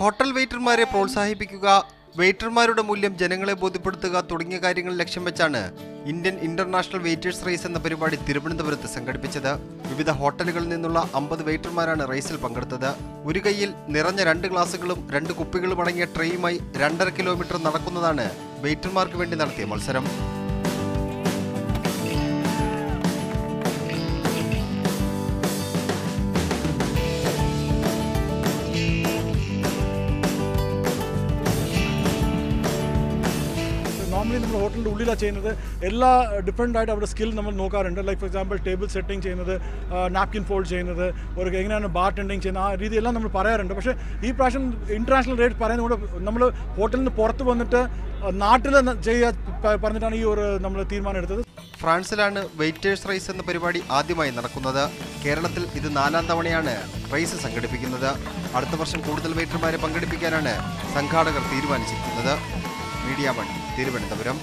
Hotel വെയിറ്റർമാരെ പ്രോത്സാഹിപ്പിക്കുക, വെയിറ്റർമാരുടെ മൂല്യം ജനങ്ങളെ ബോധ്യപ്പെടുത്തുക തുടങ്ങിയ കാര്യങ്ങൾ ലക്ഷ്യം വെച്ചാണ് ഇന്ത്യൻ ഇന്റർനാഷണൽ വെയിറ്റേഴ്സ് റേസ് എന്ന പരിപാടി തിരുവനന്തപുരത്ത് സംഘടിപ്പിച്ചത്. വിവിധ ഹോട്ടലുകളിൽ നിന്നുള്ള 50 വെയിറ്റർമാരാണ് റേസിൽ പങ്കെടുത്തത്. ഒരു കൈയിൽ നിറഞ്ഞ 2 ഗ്ലാസുകളും 2 കുപ്പികളും അടങ്ങിയ ട്രേയുമായി 2.5 കിലോമീറ്റർ നടക്കുന്നതാണ് വെയിറ്റർമാർക്ക് വേണ്ടി നടത്തിയ മത്സരം. നോർമലി നമ്മൾ ഹോട്ടലിൻ്റെ ഉള്ളിലാണ് ചെയ്യുന്നത്. എല്ലാ ഡിഫറെൻ്റ് ആയിട്ട് അവരുടെ സ്കിൽ നമ്മൾ നോക്കാറുണ്ട്. Like for example table setting ചെയ്യുന്നത്, നാപ്കിൻ ഫോൾഡ് ചെയ്യുന്നത്, ഒരു എങ്ങനെയാണ് ബാർ ടെൻഡിങ് ചെയ്യുന്നത്, ആ രീതിയെല്ലാം നമ്മൾ പറയാറുണ്ട്. പക്ഷേ ഈ പ്രാവശ്യം ഇൻ്റർനാഷണൽ റേറ്റ് പറയുന്നതുകൊണ്ട് നമ്മൾ ഹോട്ടലിൽ നിന്ന് പുറത്ത് വന്നിട്ട് നാട്ടിൽ പറഞ്ഞിട്ടാണ് ഈ ഒരു നമ്മൾ തീരുമാനം എടുത്തത്. ഫ്രാൻസിലാണ് വെയിറ്റേഴ്സ് റേസ് എന്ന പരിപാടി ആദ്യമായി നടക്കുന്നത്. കേരളത്തിൽ ഇത് 4ാം തവണയാണ് റേസ് സംഘടിപ്പിക്കുന്നത്. അടുത്ത വർഷം കൂടുതൽ വെയിറ്റർമാരെ പങ്കെടുപ്പിക്കാനാണ് സംഘാടകർ തീരുമാനിച്ചിരിക്കുന്നത്. മീഡിയ 1 തിരുവനന്തപുരം.